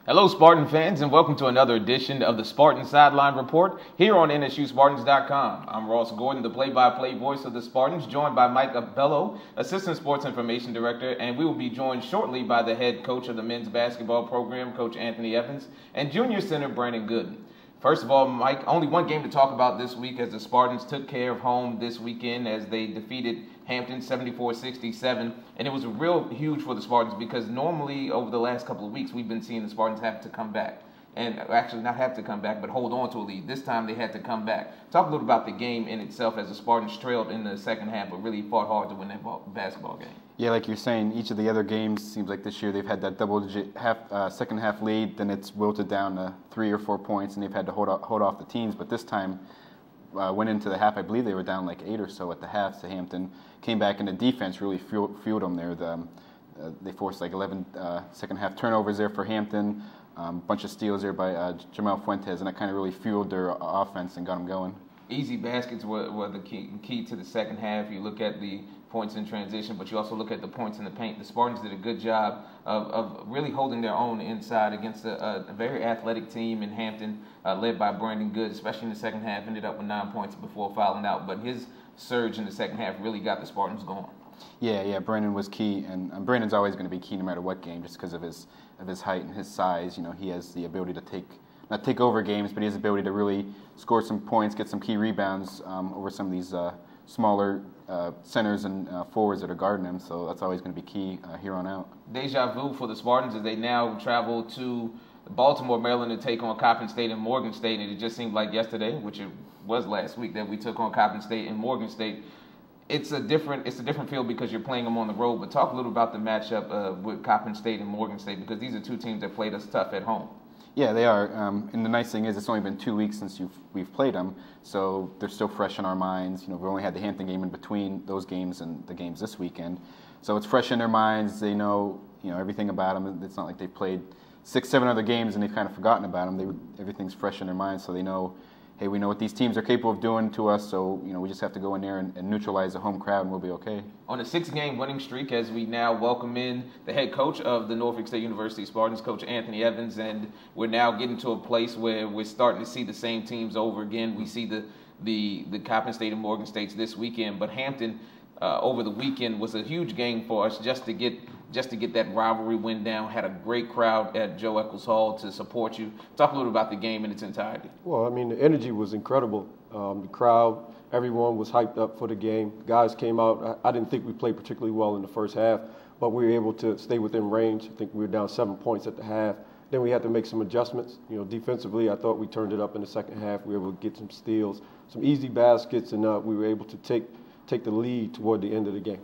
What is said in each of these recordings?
Hello, Spartan fans, and welcome to another edition of the Spartan Sideline Report here on NSUSpartans.com. I'm Ross Gordon, the play-by-play voice of the Spartans, joined by Mike Bello, Assistant Sports Information Director, and we will be joined shortly by the head coach of the men's basketball program, Coach Anthony Evans, and junior center Brandon Goode. First of all, Mike, only one game to talk about this week as the Spartans took care of home this weekend as they defeated Hampton 74-67, and it was real huge for the Spartans because normally over the last couple of weeks we've been seeing the Spartans have to come back, and actually not have to come back but hold on to a lead. This time they had to come back. Talk a little about the game in itself as the Spartans trailed in the second half but really fought hard to win that basketball game. Yeah, like you're saying, each of the other games seems like this year they've had that double-digit second half lead, then it's wilted down to 3 or 4 points, and they've had to hold off the teams. But this time, went into the half, I believe they were down like 8 or so at the half to Hampton. Came back, and the defense really fueled them there. They forced like 11 second half turnovers there for Hampton, bunch of steals there by Jamal Fuentes, and that kind of really fueled their offense and got them going. Easy baskets were the key to the second half. You look at the points in transition, but you also look at the points in the paint. The Spartans did a good job of really holding their own inside against a very athletic team in Hampton, led by Brandon Goode, especially in the second half. Ended up with 9 points before fouling out, but his surge in the second half really got the Spartans going. Yeah, Brandon was key, and Brandon's always going to be key no matter what game, just because of his height and his size. You know, he has the ability to not take over games, but he has the ability to really score some points, get some key rebounds over some of these smaller centers and forwards that are guarding him. So that's always going to be key here on out. Deja vu for the Spartans as they now travel to Baltimore, Maryland to take on Coppin State and Morgan State. And it just seemed like yesterday, which it was last week, that we took on Coppin State and Morgan State. It's a different feel because you're playing them on the road. But talk a little about the matchup with Coppin State and Morgan State, because these are two teams that played us tough at home. Yeah, they are. And the nice thing is it's only been 2 weeks since we've played them, so they're still fresh in our minds. You know, we only had the Hampton game in between those games and the games this weekend. So it's fresh in their minds. They know, everything about them. It's not like they've played 6, 7 other games and they've kind of forgotten about them. Everything's fresh in their minds, so they know, hey, we know what these teams are capable of doing to us, so we just have to go in there and neutralize the home crowd and we'll be okay. On a 6-game winning streak, as we now welcome in the head coach of the Norfolk State University Spartans, Coach Anthony Evans, and we're now getting to a place where we're starting to see the same teams over again. We see the Coppin State and Morgan States this weekend, but Hampton over the weekend was a huge game for us just to get that rivalry win down. Had a great crowd at Joe Eccles Hall to support you. Talk a little about the game in its entirety. Well, I mean, the energy was incredible. The crowd, everyone was hyped up for the game. Guys came out. I didn't think we played particularly well in the first half, but we were able to stay within range. I think we were down 7 points at the half. Then we had to make some adjustments. Defensively, I thought we turned it up in the second half. We were able to get some steals, some easy baskets, and we were able to take the lead toward the end of the game.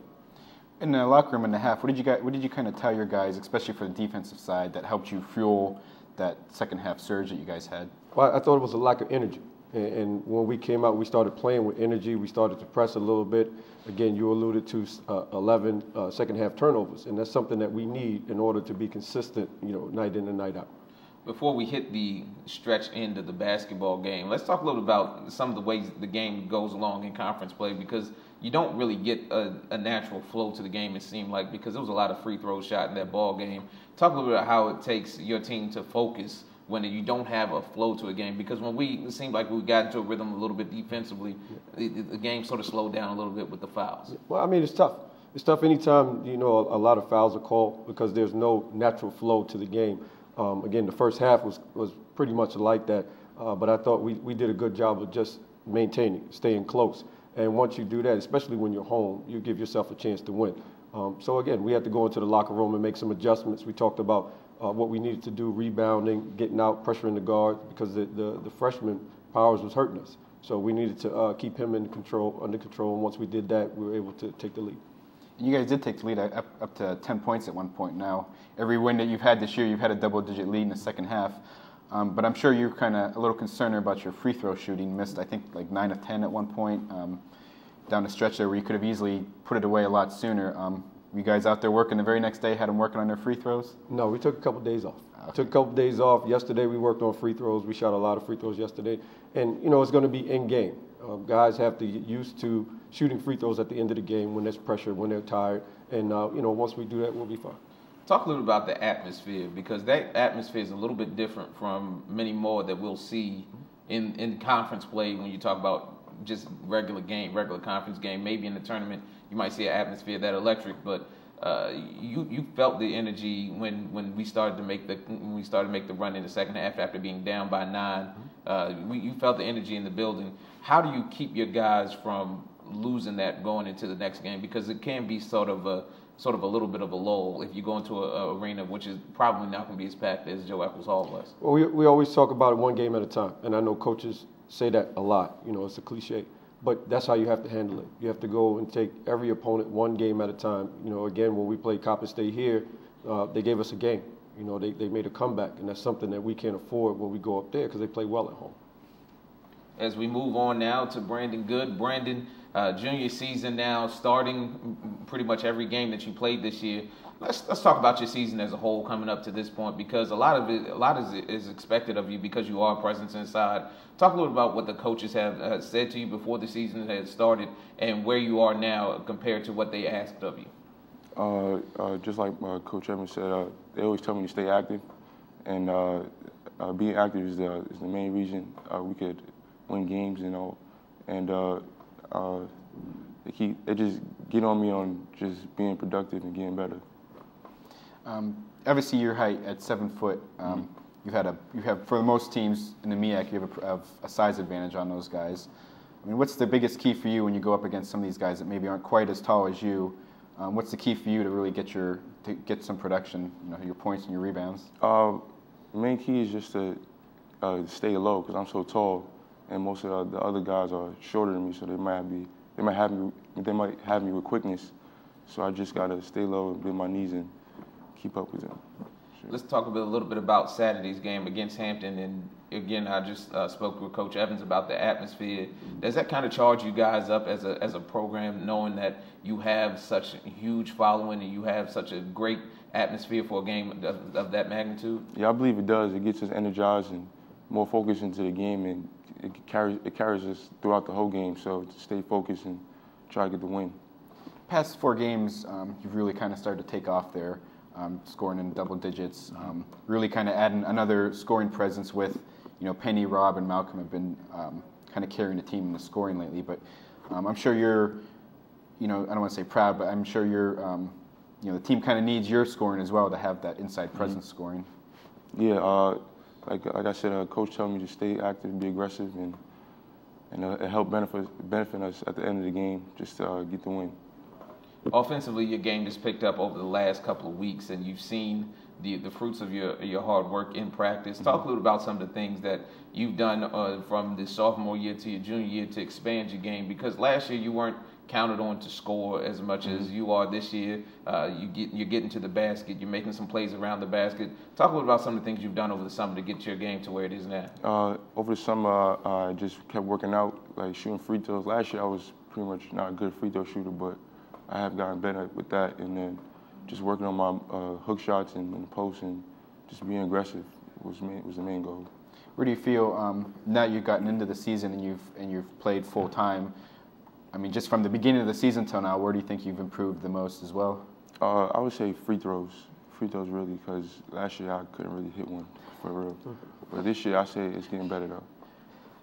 In the locker room in the half, what did you kind of tell your guys, especially for the defensive side, that helped you fuel that second half surge that you guys had? Well, I thought it was a lack of energy. And when we came out, we started playing with energy. We started to press a little bit. Again, you alluded to 11 second half turnovers, and that's something that we need in order to be consistent, night in and night out. Before we hit the stretch end of the basketball game, let's talk a little about some of the ways the game goes along in conference play, because you don't really get a natural flow to the game, it seemed like, because there was a lot of free throws shot in that ball game. Talk a little bit about how it takes your team to focus when you don't have a flow to a game, because it seemed like we got into a rhythm a little bit defensively, the game sort of slowed down a little bit with the fouls. Well, I mean, it's tough. It's tough anytime, a lot of fouls are called because there's no natural flow to the game. Again, the first half was pretty much like that, but I thought we did a good job of just maintaining, staying close. And once you do that, especially when you're home, you give yourself a chance to win. So again, we had to go into the locker room and make some adjustments. We talked about what we needed to do, rebounding, getting out, pressuring the guard, because the freshman Powers was hurting us. So we needed to keep him under control. And once we did that, we were able to take the lead. You guys did take the lead up to 10 points at one point. Now, every win that you've had this year, you've had a double-digit lead in the second half. But I'm sure you're kind of a little concerned about your free throw shooting. Missed, I think, like 9 of 10 at one point down the stretch there where you could have easily put it away a lot sooner. Were you guys out there working the very next day, had them working on their free throws? No, we took a couple days off. Took a couple days off. Yesterday we worked on free throws. We shot a lot of free throws yesterday. And, it's going to be in-game. Guys have to get used to shooting free throws at the end of the game when there's pressure, when they're tired. And, once we do that, we'll be fine. Talk a little about the atmosphere, because that atmosphere is a little bit different from many more that we'll see in conference play when you talk about just regular conference game. Maybe in the tournament you might see an atmosphere that electric, but you felt the energy when we started to make the run in the second half after being down by 9. You felt the energy in the building. How do you keep your guys from losing that going into the next game? Because it can be sort of a little bit of a lull if you go into an arena which is probably not going to be as packed as Joe Eccles Hall was. Well, we always talk about it one game at a time, and I know coaches say that a lot. You know, it's a cliche, but that's how you have to handle it. You have to go and take every opponent one game at a time. You know, again, when we played Coppin State here, they gave us a game. You know, they made a comeback, and that's something that we can't afford when we go up there because they play well at home. As we move on now to Brandon Goode. Brandon, junior season now, starting pretty much every game that you played this year. Let's talk about your season as a whole coming up to this point, because a lot is expected of you because you are a presence inside. Talk a little about what the coaches have said to you before the season had started and where you are now compared to what they asked of you. Just like Coach Evans said, they always tell me to stay active, and being active is the main reason we could win games, you know, and they just get on me on just being productive and getting better. Obviously, your height at 7 foot, you have for most teams in the MEAC, you have a size advantage on those guys. I mean, what's the biggest key for you when you go up against some of these guys that maybe aren't quite as tall as you? What's the key for you to really get some production, you know, your points and your rebounds? The main key is just to stay low, because I'm so tall, and most of the other guys are shorter than me, so they might have me with quickness. So I just gotta stay low and bend my knees and keep up with them. Sure. Let's talk a little bit about Saturday's game against Hampton. And again, I just spoke with Coach Evans about the atmosphere. Does that kind of charge you guys up as a program, knowing that you have such a huge following and you have such a great atmosphere for a game of that magnitude? Yeah, I believe it does. It gets us energized and more focused into the game, and it carries us throughout the whole game. So to stay focused and try to get the win. Past 4 games, you've really kind of started to take off there, scoring in double digits, really kind of adding another scoring presence with, you know, Penny, Rob, and Malcolm have been kind of carrying the team in the scoring lately. But I'm sure you're, you know, I don't want to say proud, but I'm sure you're, you know, the team kind of needs your scoring as well to have that inside presence scoring. Yeah, like I said, Coach told me to stay active, be aggressive, and it helped benefit us at the end of the game, just to get the win. Offensively, your game has picked up over the last couple of weeks, and you've seen the fruits of your hard work in practice. Talk a little about some of the things that you've done from the sophomore year to your junior year to expand your game, because last year you weren't counted on to score as much as you are this year. You're getting to the basket, you're making some plays around the basket. Talk a little about some of the things you've done over the summer to get your game to where it is now. Over the summer, I just kept working out, like shooting free throws. Last year I was pretty much not a good free throw shooter, but I have gotten better with that, and then just working on my hook shots and the post, and just being aggressive was the main goal. Where do you feel now you've gotten into the season and you've played full time? I mean, just from the beginning of the season till now, where do you think you've improved the most as well? I would say free throws really, because last year I couldn't really hit one for real. But this year I say it's getting better though.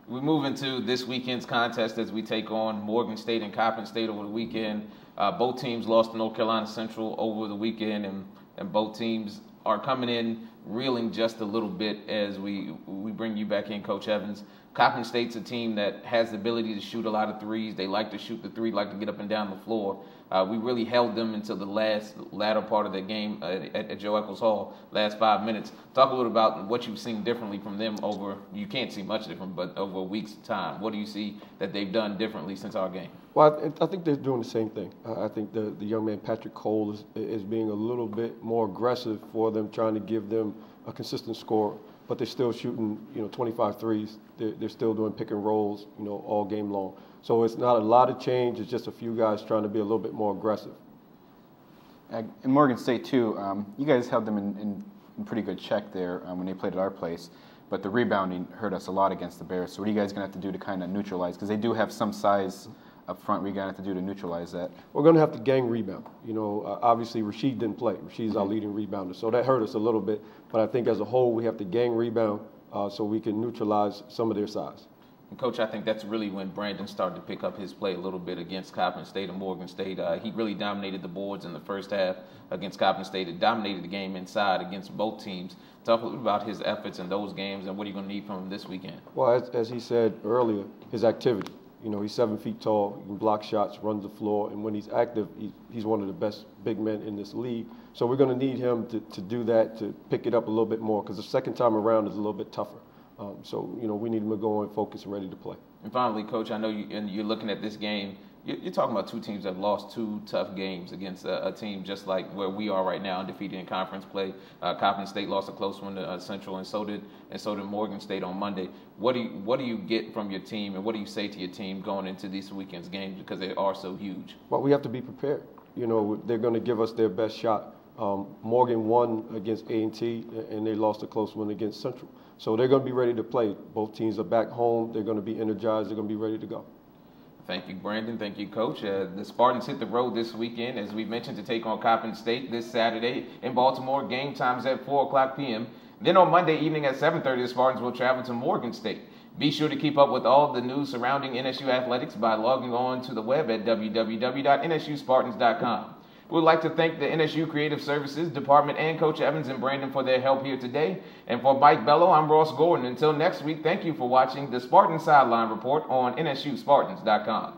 We move into this weekend's contest as we take on Morgan State and Coppin State over the weekend. Both teams lost to North Carolina Central over the weekend, and both teams are coming in reeling just a little bit as we bring you back in, Coach Evans. Coppin State's a team that has the ability to shoot a lot of threes. They like to shoot the three, like to get up and down the floor. We really held them until the latter part of the game at Joe Eccles Hall, last 5 minutes. Talk a little about what you've seen differently from them you can't see much different, but over a week's time. What do you see that they've done differently since our game? Well, I think they're doing the same thing. I think the young man, Patrick Cole, is being a little bit more aggressive for them, trying to give them a consistent score, but they're still shooting, 25 threes. They're still doing pick and rolls, all game long. So it's not a lot of change. It's just a few guys trying to be a little bit more aggressive. In Morgan State, too, you guys held them in pretty good check there when they played at our place, but the rebounding hurt us a lot against the Bears. So what are you guys going to have to do to kind of neutralize? Because they do have some size up front we got to have to do to neutralize that? We're going to have to gang rebound. You know, obviously Rasheed didn't play. Rasheed's our leading rebounder, so that hurt us a little bit. But I think as a whole, we have to gang rebound so we can neutralize some of their size. And Coach, I think that's really when Brandon started to pick up his play a little bit against Coppin State and Morgan State. He really dominated the boards in the first half against Coppin State. It dominated the game inside against both teams. Talk a little about his efforts in those games and what are you going to need from him this weekend? Well, as he said earlier, his activity. You know, he's 7 feet tall, he can block shots, runs the floor, and when he's active, he's one of the best big men in this league. So we're going to need him to do that, to pick it up a little bit more, because the second time around is a little bit tougher. So, you know, we need him to go in focused and ready to play. And finally, Coach, I know you're looking at this game. You're talking about two teams that have lost two tough games against a team just like where we are right now, undefeated in conference play. Coppin State lost a close one to Central, and so did Morgan State on Monday. What do you get from your team, and what do you say to your team going into this weekend's games because they are so huge? Well, we have to be prepared. You know, they're going to give us their best shot. Morgan won against A&T, and they lost a close one against Central. So they're going to be ready to play. Both teams are back home. They're going to be energized. They're going to be ready to go. Thank you, Brandon. Thank you, Coach. The Spartans hit the road this weekend, as we mentioned, to take on Coppin State this Saturday in Baltimore. Game times at 4:00 p.m. Then on Monday evening at 7:30, the Spartans will travel to Morgan State. Be sure to keep up with all the news surrounding NSU athletics by logging on to the web at www.nsuspartans.com. We would like to thank the NSU Creative Services Department and Coach Evans and Brandon for their help here today. And for Mike Bello, I'm Ross Gordon. Until next week, thank you for watching the Spartan Sideline Report on NSUSpartans.com.